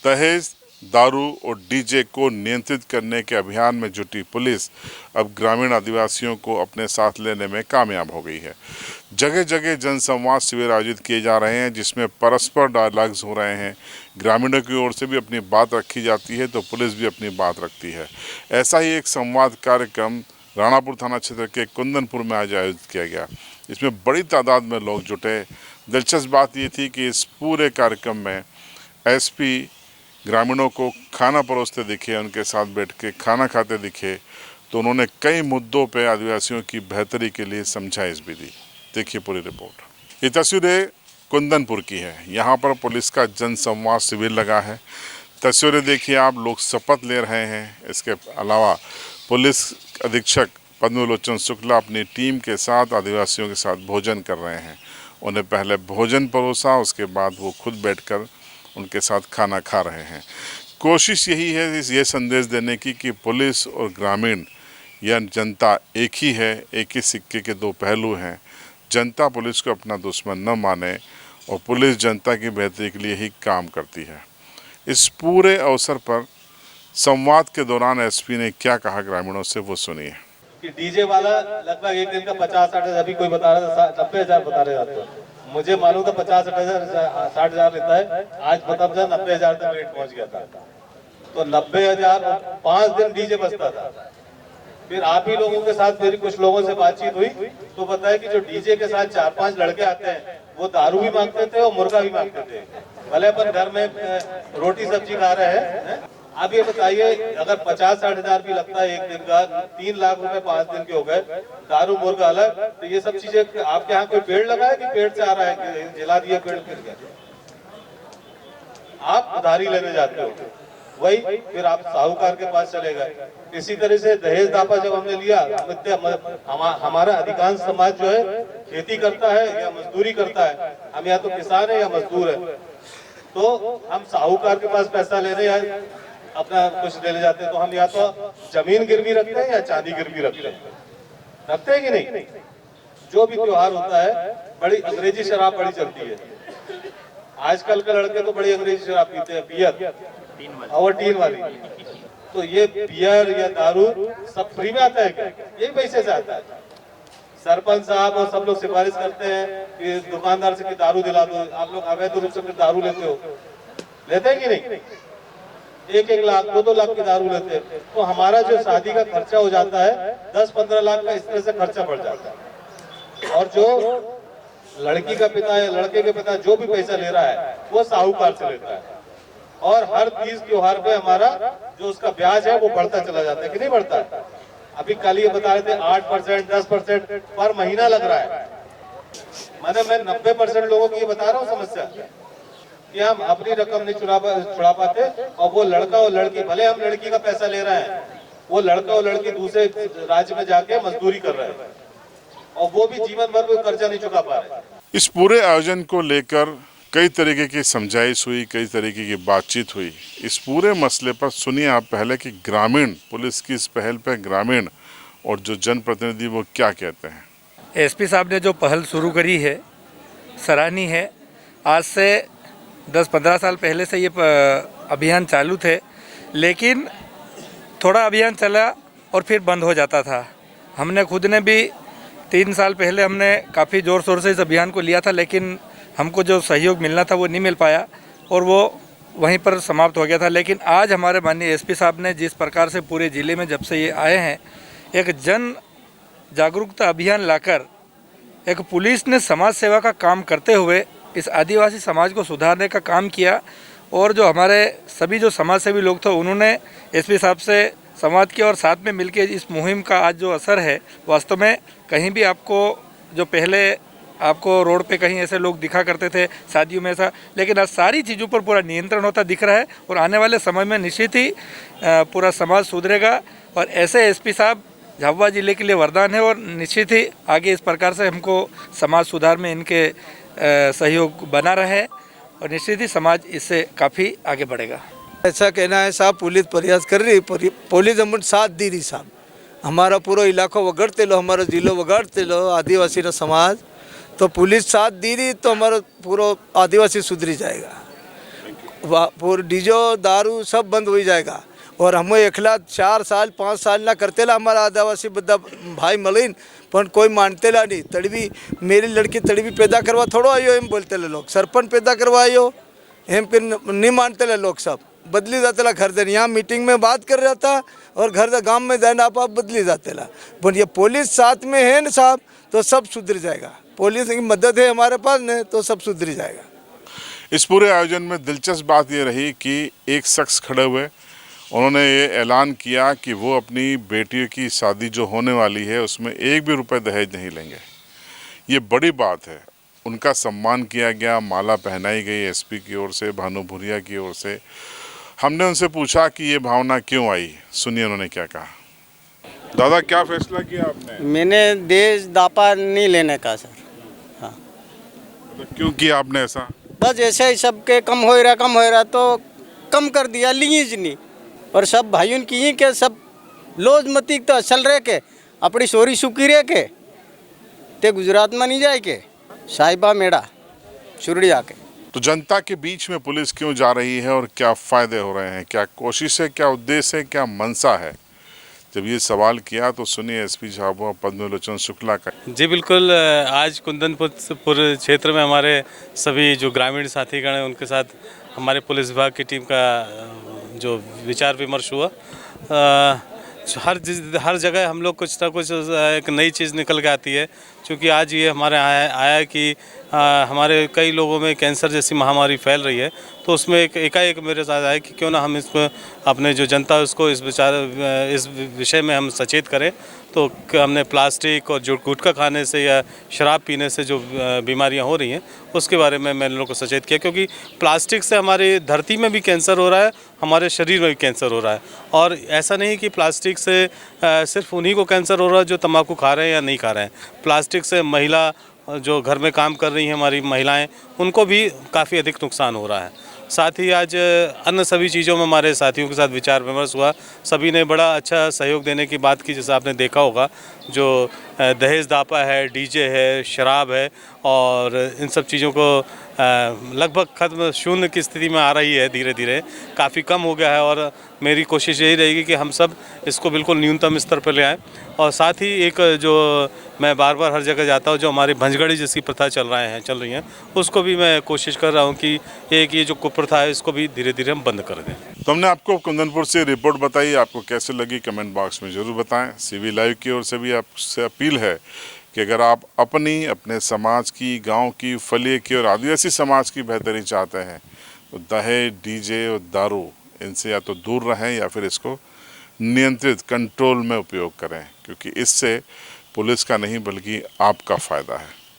दहेज, दारू और डीजे को नियंत्रित करने के अभियान में जुटी पुलिस अब ग्रामीण आदिवासियों को अपने साथ लेने में कामयाब हो गई है। जगह जगह जनसंवाद शिविर आयोजित किए जा रहे हैं, जिसमें परस्पर डायलॉग्स हो रहे हैं। ग्रामीणों की ओर से भी अपनी बात रखी जाती है तो पुलिस भी अपनी बात रखती है। ऐसा ही एक संवाद कार्यक्रम राणापुर थाना क्षेत्र के कुंदनपुर में आज आयोजित किया गया। इसमें बड़ी तादाद में लोग जुटे। दिलचस्प बात ये थी कि इस पूरे कार्यक्रम में एसपी ग्रामीणों को खाना परोसते दिखे, उनके साथ बैठ के खाना खाते दिखे, तो उन्होंने कई मुद्दों पे आदिवासियों की बेहतरी के लिए समझाइश भी दी। देखिए पूरी रिपोर्ट। ये तस्वीरें कुंदनपुर की है। यहाँ पर पुलिस का जनसंवाद शिविर लगा है। तस्वीरें देखिए आप, लोग शपथ ले रहे हैं। इसके अलावा पुलिस अधीक्षक पद्मलोचन शुक्ला अपनी टीम के साथ आदिवासियों के साथ भोजन कर रहे हैं। उन्हें पहले भोजन परोसा, उसके बाद वो खुद बैठकर उनके साथ खाना खा रहे हैं। कोशिश यही है ये संदेश देने की कि पुलिस और ग्रामीण या जनता एक ही है, एक ही सिक्के के दो पहलू हैं। जनता पुलिस को अपना दुश्मन न माने और पुलिस जनता की बेहतरी के लिए ही काम करती है। इस पूरे अवसर पर संवाद के दौरान एसपी ने क्या कहा ग्रामीणों से, वो सुनिए। कि डीजे वाला लगभग एक दिन का 50-60 अभी कोई बता रहा था 90,000 बता रहे थे। मुझे मालूम था 50-60,000 लेता है। आज पता चला 90,000 तक रेट पहुंच गया था। तो 90,000 5 दिन डीजे बजता था। फिर आप ही लोगों के साथ मेरी कुछ लोगों से बातचीत हुई तो बताया कि जो डीजे के साथ 4-5 लड़के आते हैं वो दारू भी मांगते थे और मुर्गा भी मांगते थे। भले अपन घर में रोटी सब्जी खा रहे हैं। आप ये बताइए, अगर 50-60,000 भी लगता है एक दिन का, 3 लाख रुपए 5 दिन के हो गए, दारू मुर्गा अलग, तो ये सब चीजें आपके यहाँ कोई पेड़ लगा है कि पेड़ से आ रहा है कि जला दिया पेड़ गिर गया? आप उधारी लेने जाते हो, वही फिर आप साहूकार के पास चले गए। इसी तरह से दहेज दापा जब हमने लिया, हमारा अधिकांश समाज जो है खेती करता है या मजदूरी करता है। हम या तो किसान है या मजदूर है, तो हम साहूकार के पास पैसा लेने या अपना कुछ लेने जाते हैं तो हम या तो जमीन गिरवी रखते हैं या चांदी गिरवी रखते हैं कि नहीं? जो भी त्योहार होता है, बड़ी अंग्रेजी शराब बड़ी चलती है आजकल के लड़के, तो बड़ी अंग्रेजी शराब पीते हैं, बियर और टीन वाली। तो ये बियर या दारू सब फ्री में आता है क्या? यही पैसे से आता है। सरपंच साहब और सब लोग सिफारिश करते हैं कि दुकानदार से कि दारू दिला दो। आप लोग अवैध रूप से दारू लेते हो, लेते हैं कि नहीं? 1-1 लाख 2-2 लाख की दारू लेते हैं। तो हमारा जो शादी का खर्चा हो जाता है 10-15 लाख का, इस तरह से खर्चा बढ़ जाता है। और जो लड़की का पिता या लड़के के पिता जो भी पैसा ले रहा है वो साहूकार से लेता है। और हर 30 त्योहार पे हमारा जो उसका ब्याज है वो बढ़ता चला जाता है कि नहीं बढ़ता है? अभी कल ये बता रहे थे 8%, 10% पर महीना लग रहा है। मैं 90% लोगों की ये बता रहा हूँ समस्या कि हम अपनी रकम नहीं छुड़ा पाते, और वो लड़का और लड़की, भले हम लड़की का पैसा ले रहे हैं, वो लड़का और लड़की दूसरे राज्य में जाके मजदूरी कर रहे हैं और वो भी जीवन भर में कर्जा नहीं चुका पा रहे। इस पूरे आयोजन को लेकर कई तरीके की समझाइश हुई, कई तरीके की बातचीत हुई। इस पूरे मसले पर सुनिए आप पहले कि ग्रामीण पुलिस की इस पहल पर ग्रामीण और जो जनप्रतिनिधि वो क्या कहते हैं। एसपी साहब ने जो पहल शुरू करी है सराहनीय है। आज से 10-15 साल पहले से ये अभियान चालू थे, लेकिन थोड़ा अभियान चला और फिर बंद हो जाता था। हमने खुद ने भी 3 साल पहले हमने काफ़ी ज़ोर शोर से इस अभियान को लिया था, लेकिन हमको जो सहयोग मिलना था वो नहीं मिल पाया और वो वहीं पर समाप्त हो गया था। लेकिन आज हमारे माननीय एसपी साहब ने जिस प्रकार से पूरे ज़िले में जब से ये आए हैं, एक जन जागरूकता अभियान लाकर एक पुलिस ने समाज सेवा का काम करते हुए इस आदिवासी समाज को सुधारने का काम किया। और जो हमारे सभी जो समाज सेवी लोग थे उन्होंने एसपी साहब से संवाद किया और साथ में मिलकर इस मुहिम का आज जो असर है, वास्तव में कहीं भी आपको जो पहले आपको रोड पे कहीं ऐसे लोग दिखा करते थे शादियों में ऐसा, लेकिन आज सारी चीज़ों पर पूरा नियंत्रण होता दिख रहा है। और आने वाले समय में निश्चित ही पूरा समाज सुधरेगा और ऐसे एसपी साहब झाबुआ जिले के लिए वरदान है और निश्चित ही आगे इस प्रकार से हमको समाज सुधार में इनके सहयोग बना रहे और निश्चित ही समाज इससे काफ़ी आगे बढ़ेगा। ऐसा कहना है साहब, पुलिस प्रयास कर रही, पुलिस हम साथ दी रही साहब। हमारा पूरा इलाका वगड़ते लो, हमारा जिलो वगड़ते लो आदिवासी ना समाज, तो पुलिस साथ दी रही तो हमारा पूरा आदिवासी सुधरी जाएगा। पूरे डीजो दारू सब बंद हो जाएगा। और हमें एकला 4 साल 5 साल ना करते ला हमारा आदिवासी बद्दा भाई मलिन पण कोई मानते ला नहीं। तड़वी मेरी लड़की तड़वी पैदा करवा थोड़ो आयो एम बोलते ला लोग, सरपंच पैदा करवायो एम फिर नहीं मानते ला लोग, सब बदली जाते ला घर देन। यहाँ मीटिंग में बात कर रहा था और घर गांव में जाना आप बदली जाते ला। पर ये पुलिस साथ में है ना साहब तो सब सुधर जाएगा। पुलिस की मदद है हमारे पास ने तो सब सुधर जाएगा। इस पूरे आयोजन में दिलचस्प बात ये रही कि एक शख्स खड़े हुए, उन्होंने ये ऐलान किया कि वो अपनी बेटियों की शादी जो होने वाली है उसमें 1 भी रुपए दहेज नहीं लेंगे। ये बड़ी बात है। उनका सम्मान किया गया, माला पहनाई गई एसपी की ओर से, भानु भूरिया की ओर से। हमने उनसे पूछा कि ये भावना क्यों आई, सुनिए उन्होंने क्या कहा। दादा क्या फैसला किया आपने? मैंने दहेज दापा नहीं लेने का सर। हाँ, मतलब क्यों किया आपने ऐसा? बस ऐसे ही सबके कम हो रहा तो कम कर दिया, लीज नहीं। और सब भाइयों की ही के सब लोज मती तो असल रह के अपनी सोरी सुखी रह के ते गुजरात में नहीं जाए के साहिबा मेड़ा शुरड़िया के। तो जनता के बीच में पुलिस क्यों जा रही है और क्या फ़ायदे हो रहे हैं, क्या कोशिश है, क्या उद्देश्य है, क्या मंशा है? जब ये सवाल किया तो सुनिए एसपी झाबुआ पद्मलोचन शुक्ला का। जी बिल्कुल, आज कुंदनपुर क्षेत्र में हमारे सभी जो ग्रामीण साथीगण हैं उनके साथ हमारे पुलिस विभाग की टीम का जो विचार विमर्श हुआ। हर जगह हम लोग कुछ ना कुछ एक नई चीज़ निकल के आती है। क्योंकि आज ये हमारे आया कि हमारे कई लोगों में कैंसर जैसी महामारी फैल रही है, तो उसमें एक एकाएक मेरे साथ आया कि क्यों ना हम इसमें अपने जो जनता है उसको इस विषय में हम सचेत करें। तो हमने प्लास्टिक और जो गुटखा खाने से या शराब पीने से जो बीमारियां हो रही हैं उसके बारे में मैंने लोगों को सचेत किया। क्योंकि प्लास्टिक से हमारी धरती में भी कैंसर हो रहा है, हमारे शरीर में भी कैंसर हो रहा है। और ऐसा नहीं कि प्लास्टिक से सिर्फ उन्हीं को कैंसर हो रहा है जो तंबाकू खा रहे हैं या नहीं खा रहे हैं। प्लास्टिक से महिला जो घर में काम कर रही हैं हमारी महिलाएं, उनको भी काफ़ी अधिक नुकसान हो रहा है। साथ ही आज अन्य सभी चीज़ों में हमारे साथियों के साथ विचार विमर्श हुआ। सभी ने बड़ा अच्छा सहयोग देने की बात की। जैसे आपने देखा होगा जो दहेज दापा है, डीजे है, शराब है और इन सब चीज़ों को लगभग खत्म शून्य की स्थिति में आ रही है, धीरे धीरे काफ़ी कम हो गया है। और मेरी कोशिश यही रहेगी कि हम सब इसको बिल्कुल न्यूनतम स्तर पर ले आएँ। और साथ ही एक जो मैं बार बार हर जगह जाता हूँ, जो हमारी भंजगड़ी जैसी प्रथा चल रही हैं उसको भी मैं कोशिश कर रहा हूँ कि एक ये जो कुप्रथा है इसको भी धीरे धीरे हम बंद कर दें। तो हमने आपको कुंदनपुर से रिपोर्ट बताई, आपको कैसे लगी कमेंट बॉक्स में ज़रूर बताएं। सीवी लाइव की ओर से भी आपसे अपील है कि अगर आप अपने समाज की, गांव की, फलिए की और आदिवासी समाज की बेहतरी चाहते हैं तो दहेज, डीजे और दारू इनसे या तो दूर रहें या फिर इसको नियंत्रित कंट्रोल में उपयोग करें, क्योंकि इससे पुलिस का नहीं बल्कि आपका फ़ायदा है।